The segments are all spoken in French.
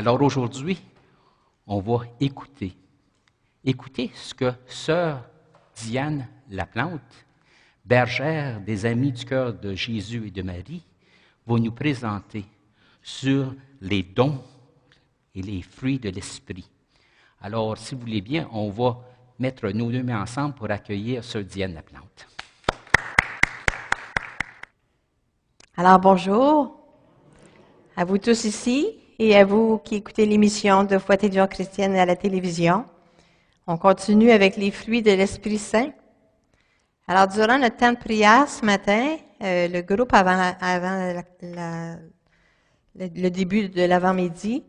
Alors aujourd'hui, on va écouter ce que sœur Diane Laplante, bergère des Amis du cœur de Jésus et de Marie, va nous présenter sur les dons et les fruits de l'Esprit. Alors, si vous voulez bien, on va mettre nos deux mains ensemble pour accueillir sœur Diane Laplante. Alors, bonjour à vous tous ici et à vous qui écoutez l'émission de Foi Télévision chrétienne à la télévision. On continue avec les fruits de l'Esprit Saint. Alors, durant notre temps de prière ce matin, le groupe avant le début de l'avant-midi,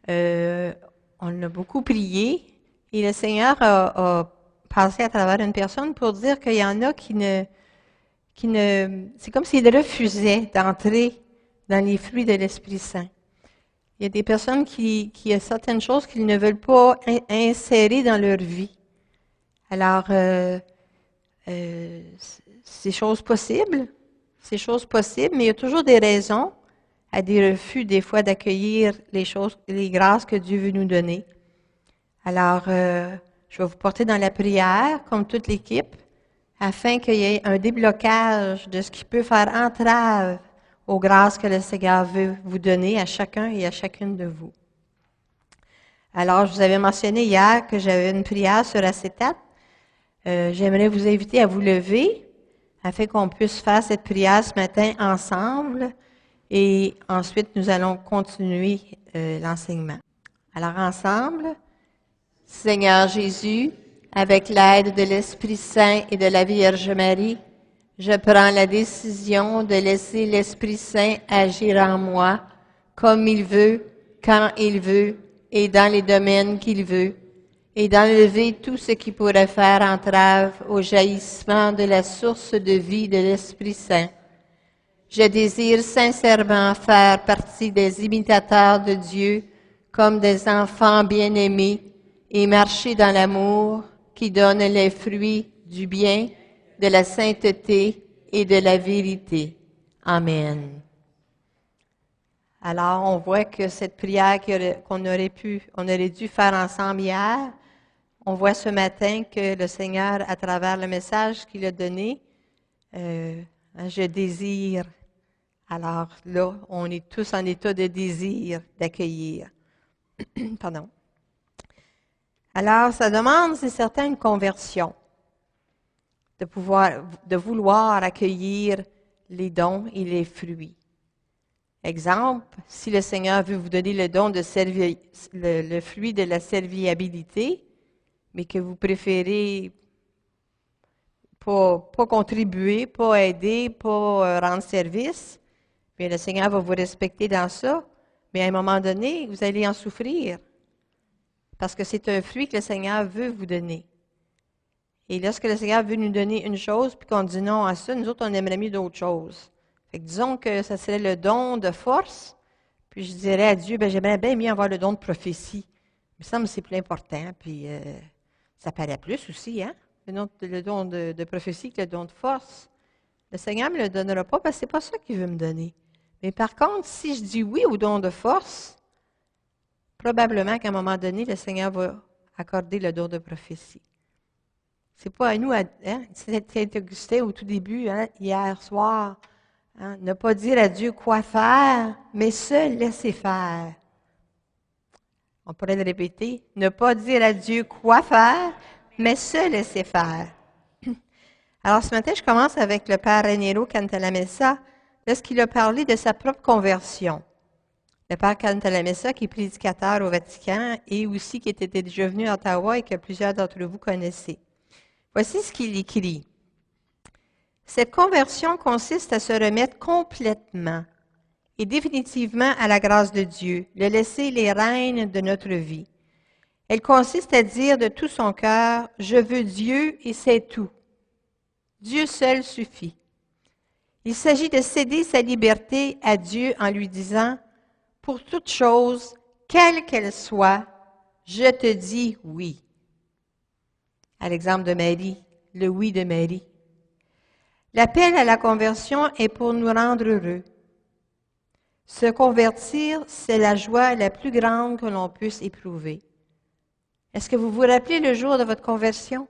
on a beaucoup prié et le Seigneur a passé à travers une personne pour dire qu'il y en a qui ne c'est comme s'ils refusaient d'entrer dans les fruits de l'Esprit Saint. Il y a des personnes qui ont certaines choses qu'ils ne veulent pas insérer dans leur vie. Alors, c'est chose possible, mais il y a toujours des raisons à des refus, des fois, d'accueillir les grâces que Dieu veut nous donner. Alors, je vais vous porter dans la prière, comme toute l'équipe, afin qu'il y ait un déblocage de ce qui peut faire entrave aux grâces que le Seigneur veut vous donner à chacun et à chacune de vous. Alors, je vous avais mentionné hier que j'avais une prière sur acétate. J'aimerais vous inviter à vous lever afin qu'on puisse faire cette prière ce matin ensemble et ensuite nous allons continuer l'enseignement. Alors ensemble, Seigneur Jésus, avec l'aide de l'Esprit Saint et de la Vierge Marie, je prends la décision de laisser l'Esprit Saint agir en moi comme il veut, quand il veut et dans les domaines qu'il veut, et d'enlever tout ce qui pourrait faire entrave au jaillissement de la source de vie de l'Esprit Saint. Je désire sincèrement faire partie des imitateurs de Dieu comme des enfants bien-aimés et marcher dans l'amour qui donne les fruits du bien, de la sainteté et de la vérité. Amen. Alors, on voit que cette prière qu'on aurait dû faire ensemble hier, on voit ce matin que le Seigneur, à travers le message qu'il a donné, je désire. Alors là, on est tous en état de désir d'accueillir. Pardon. Alors, ça demande, c'est certain, une conversion, de vouloir accueillir les dons et les fruits. Exemple, si le Seigneur veut vous donner le don de le fruit de la serviabilité, mais que vous préférez pas contribuer, pas aider, pas rendre service, bien le Seigneur va vous respecter dans ça, mais à un moment donné, vous allez en souffrir. Parce que c'est un fruit que le Seigneur veut vous donner. Et lorsque le Seigneur veut nous donner une chose, puis qu'on dit non à ça, nous autres, on aimerait mieux d'autres choses. Fait que disons que ça serait le don de force, puis je dirais à Dieu, j'aimerais bien mieux avoir le don de prophétie. Il me semble que c'est plus important, puis ça paraît plus aussi, hein? Le don de prophétie que le don de force. Le Seigneur ne me le donnera pas parce que ce n'est pas ça qu'il veut me donner. Mais par contre, si je dis oui au don de force, probablement qu'à un moment donné, le Seigneur va accorder le don de prophétie. C'est pas à nous, c'est Augustin au tout début, hier soir, ne pas dire à Dieu quoi faire, mais se laisser faire. On pourrait le répéter, ne pas dire à Dieu quoi faire, mais se laisser faire. Alors ce matin, je commence avec le Père Raniero Cantalamessa, lorsqu'il a parlé de sa propre conversion. Le Père Cantalamessa, qui est prédicateur au Vatican et aussi qui était déjà venu à Ottawa et que plusieurs d'entre vous connaissez. Voici ce qu'il écrit. Cette conversion consiste à se remettre complètement et définitivement à la grâce de Dieu, le laisser les rênes de notre vie. Elle consiste à dire de tout son cœur, « Je veux Dieu et c'est tout. Dieu seul suffit. » Il s'agit de céder sa liberté à Dieu en lui disant, « Pour toute chose, quelle qu'elle soit, je te dis oui. » À l'exemple de Marie, le oui de Marie. L'appel à la conversion est pour nous rendre heureux. Se convertir, c'est la joie la plus grande que l'on puisse éprouver. Est-ce que vous vous rappelez le jour de votre conversion?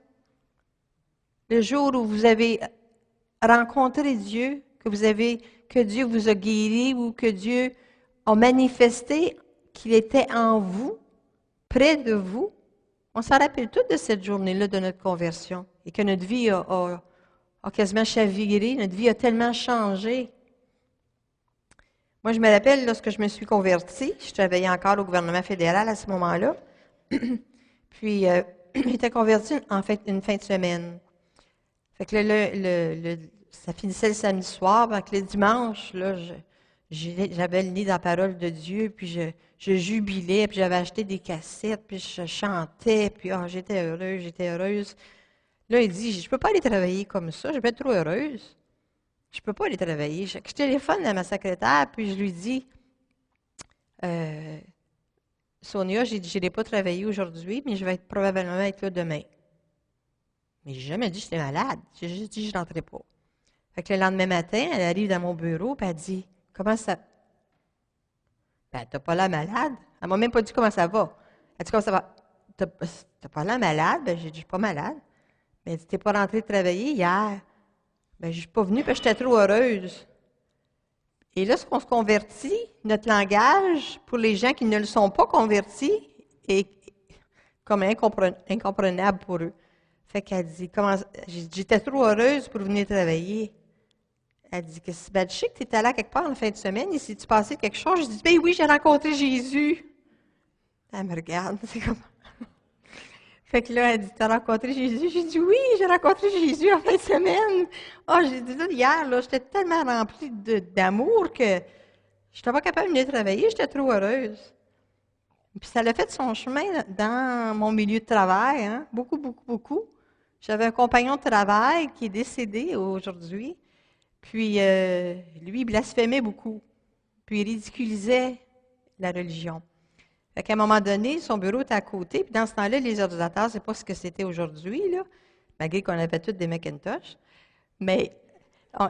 Le jour où vous avez rencontré Dieu, que Dieu vous a guéri ou que Dieu a manifesté qu'il était en vous, près de vous. On s'en rappelle tous de cette journée-là de notre conversion et que notre vie a quasiment chaviré, notre vie a tellement changé. Moi, je me rappelle, lorsque je me suis convertie, je travaillais encore au gouvernement fédéral à ce moment-là, puis j'étais convertie en fait une fin de semaine. Fait que ça finissait le samedi soir, donc le dimanche, là, j'avais le nez dans la parole de Dieu, puis je jubilais, puis j'avais acheté des cassettes, puis je chantais, puis j'étais heureuse. Là, il dit, je ne peux pas aller travailler comme ça, je vais être trop heureuse. Je ne peux pas aller travailler. Je téléphone à ma secrétaire, puis je lui dis, Sonia, je n'irai pas travailler aujourd'hui, mais je vais probablement être là demain. Mais je n'ai jamais dit que j'étais malade. J'ai juste dit que je ne rentrais pas. Fait que le lendemain matin, elle arrive dans mon bureau, puis elle dit, comment ça? Ben, t'as pas l'air malade. Elle m'a même pas dit comment ça va. Elle dit, comment ça va? T'as pas l'air malade? Ben, j'ai dit, je suis pas malade. Mais elle dit, t'es pas rentrée travailler hier? Ben, je suis pas venue parce que j'étais trop heureuse. Et lorsqu'on se convertit, notre langage, pour les gens qui ne le sont pas convertis, est comme incomprenable pour eux. Fait qu'elle dit, j'étais trop heureuse pour venir travailler. Elle dit, ben, je sais que tu étais là quelque part en fin de semaine, et si tu passais quelque chose, je dis, ben oui, j'ai rencontré Jésus. Elle me regarde, c'est comme... Fait que là, elle dit, t'as rencontré Jésus? J'ai dit, oui, j'ai rencontré Jésus en fin de semaine. J'ai dit, là, hier, là, j'étais tellement remplie d'amour que je n'étais pas capable de venir travailler, j'étais trop heureuse. Puis ça a fait son chemin dans mon milieu de travail, hein? Beaucoup, beaucoup, beaucoup. J'avais un compagnon de travail qui est décédé aujourd'hui. Puis, lui, il blasphémait beaucoup. Puis, il ridiculisait la religion. Fait qu'à un moment donné, son bureau était à côté. Puis, dans ce temps-là, les ordinateurs, c'est pas ce que c'était aujourd'hui, là, malgré qu'on avait tous des Macintosh. Mais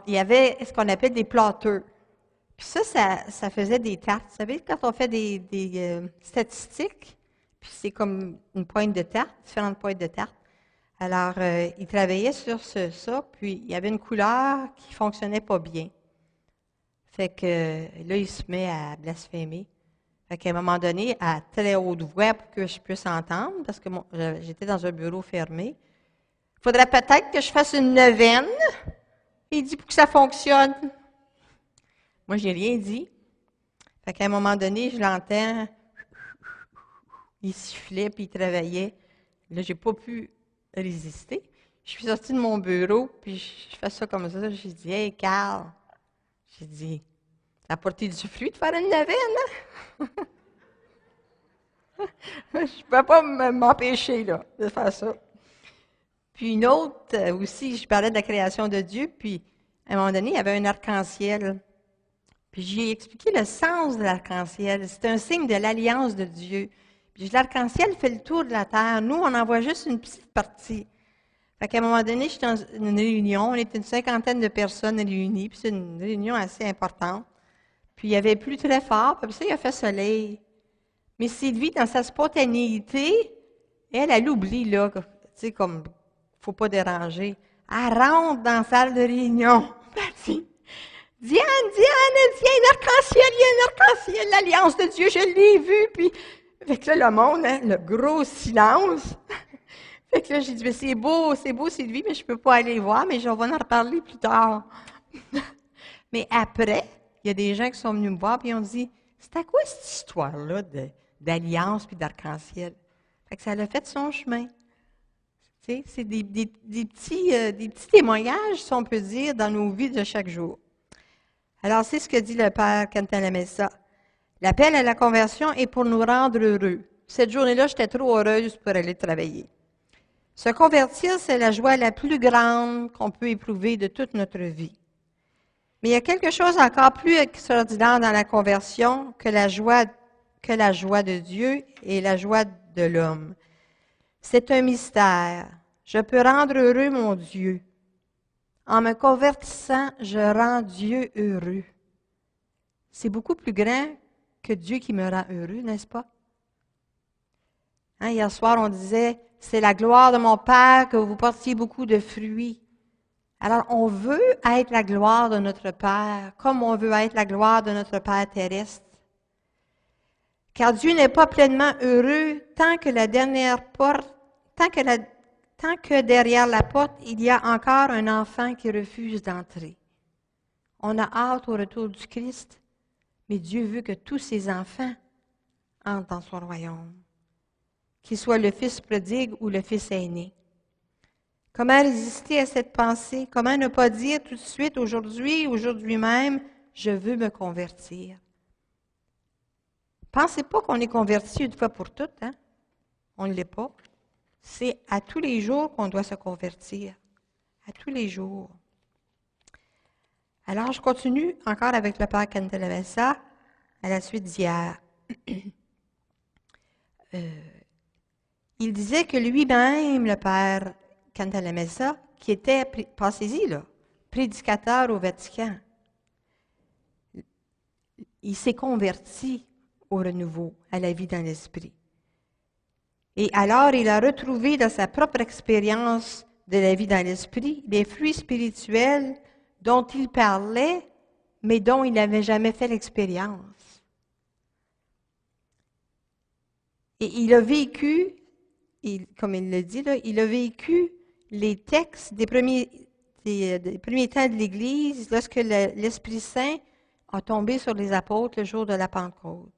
il y avait ce qu'on appelle des plotters. Puis ça faisait des tartes. Vous savez, quand on fait des statistiques, puis c'est comme une pointe de tarte, différentes pointes de tarte. Alors, il travaillait sur ça, puis il y avait une couleur qui fonctionnait pas bien. Fait que là, il se met à blasphémer. Fait qu'à un moment donné, à très haute voix pour que je puisse entendre, parce que j'étais dans un bureau fermé, il faudrait peut-être que je fasse une neuvaine. Il dit pour que ça fonctionne. Moi, je n'ai rien dit. Fait qu'à un moment donné, je l'entends. Il sifflait, puis il travaillait. Là, j'ai pas pu résister. Je suis sortie de mon bureau, puis je fais ça comme ça. J'ai dit, hey, Carl, j'ai dit, ça a porté du fruit de faire une neuvaine, hein? Je ne peux pas m'empêcher, là, de faire ça. Puis une autre aussi, je parlais de la création de Dieu, puis à un moment donné, il y avait un arc-en-ciel. Puis j'ai expliqué le sens de l'arc-en-ciel. C'est un signe de l'alliance de Dieu. Puis l'arc-en-ciel fait le tour de la terre. Nous, on en voit juste une petite partie. Fait qu'à un moment donné, j'étais dans une réunion, on était une 50aine de personnes réunies, puis c'est une réunion assez importante. Puis il y avait plu très fort, puis ça, il a fait soleil. Mais Sylvie, dans sa spontanéité, elle oublie, là, tu sais, comme, faut pas déranger. Elle rentre dans la salle de réunion. Elle dit, Diane, il y a un arc-en-ciel, l'alliance de Dieu, je l'ai vu. Puis, fait que là, le monde, hein, le gros silence. Fait que là, j'ai dit, c'est beau, Sylvie, mais je ne peux pas aller voir, mais je vais en reparler plus tard. Mais après, il y a des gens qui sont venus me voir et ont dit, c'est à quoi cette histoire-là d'alliance puis d'arc-en-ciel? Fait que ça a fait son chemin. Tu sais, c'est des petits témoignages, si on peut dire, dans nos vies de chaque jour. Alors, c'est ce que dit le Père Cantalamessa. L'appel à la conversion est pour nous rendre heureux. Cette journée-là, j'étais trop heureuse pour aller travailler. Se convertir, c'est la joie la plus grande qu'on peut éprouver de toute notre vie. Mais il y a quelque chose encore plus extraordinaire dans la conversion que la joie de Dieu et la joie de l'homme. C'est un mystère. Je peux rendre heureux mon Dieu. En me convertissant, je rends Dieu heureux. c'est beaucoup plus grand que Dieu qui me rend heureux, n'est-ce pas? Hein, hier soir, on disait, c'est la gloire de mon Père que vous portiez beaucoup de fruits. Alors, on veut être la gloire de notre Père, comme on veut être la gloire de notre Père terrestre. Car Dieu n'est pas pleinement heureux tant que derrière la porte, il y a encore un enfant qui refuse d'entrer. On a hâte au retour du Christ, mais Dieu veut que tous ses enfants entrent dans son royaume, qu'il soit le fils prodigue ou le fils aîné. Comment résister à cette pensée? Comment ne pas dire tout de suite, aujourd'hui même, je veux me convertir? Pensez pas qu'on est converti une fois pour toutes, hein? On ne l'est pas. C'est à tous les jours qu'on doit se convertir. À tous les jours. Alors, je continue encore avec le Père Cantalamessa à la suite d'hier. Il disait que lui-même, le Père Cantalamessa, qui était, pensez-y là, prédicateur au Vatican, il s'est converti au renouveau, à la vie dans l'esprit. Et alors, il a retrouvé dans sa propre expérience de la vie dans l'esprit les fruits spirituels dont il parlait, mais dont il n'avait jamais fait l'expérience. Et il a vécu, comme il le dit là, il a vécu les textes des premiers temps de l'Église lorsque l'Esprit Saint a tombé sur les apôtres le jour de la Pentecôte.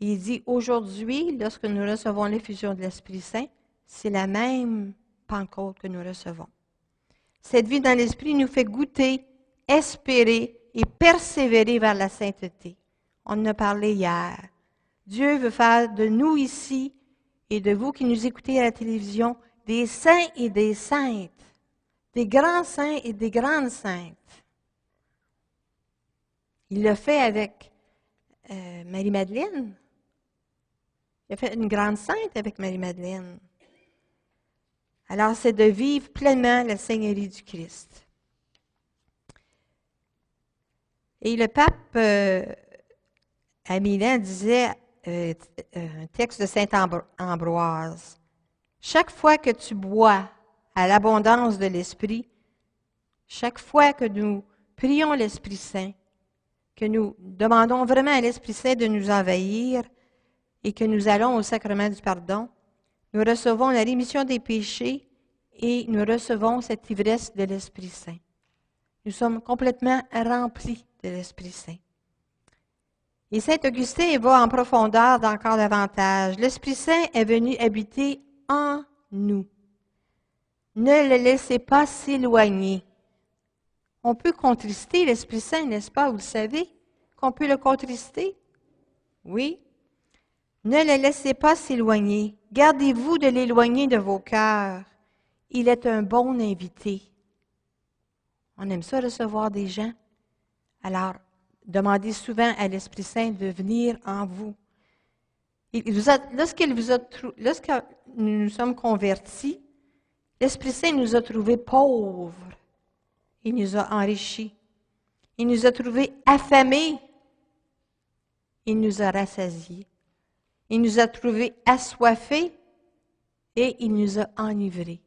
Il dit, aujourd'hui, lorsque nous recevons l'effusion de l'Esprit Saint, c'est la même Pentecôte que nous recevons. Cette vie dans l'Esprit nous fait goûter, espérer et persévérer vers la sainteté. On en a parlé hier. Dieu veut faire de nous ici et de vous qui nous écoutez à la télévision des saints et des saintes, des grands saints et des grandes saintes. Il l'a fait avec Marie-Madeleine. Il a fait une grande sainte avec Marie-Madeleine. Alors, c'est de vivre pleinement la Seigneurie du Christ. Et le pape à Milan disait, un texte de saint Ambroise, « Chaque fois que tu bois à l'abondance de l'Esprit, chaque fois que nous prions l'Esprit Saint, que nous demandons vraiment à l'Esprit Saint de nous envahir, et que nous allons au sacrement du pardon, nous recevons la rémission des péchés et nous recevons cette ivresse de l'Esprit Saint. Nous sommes complètement remplis de l'Esprit Saint. Et saint Augustin va en profondeur encore davantage. L'Esprit Saint est venu habiter en nous. Ne le laissez pas s'éloigner. On peut contrister l'Esprit Saint, n'est-ce pas? Vous le savez qu'on peut le contrister? Oui. Ne le laissez pas s'éloigner. Gardez-vous de l'éloigner de vos cœurs. Il est un bon invité. On aime ça recevoir des gens. Alors, demandez souvent à l'Esprit Saint de venir en vous. Lorsque nous nous sommes convertis, l'Esprit Saint nous a trouvés pauvres. Il nous a enrichis. Il nous a trouvés affamés. Il nous a rassasiés. Il nous a trouvés assoiffés et il nous a enivrés.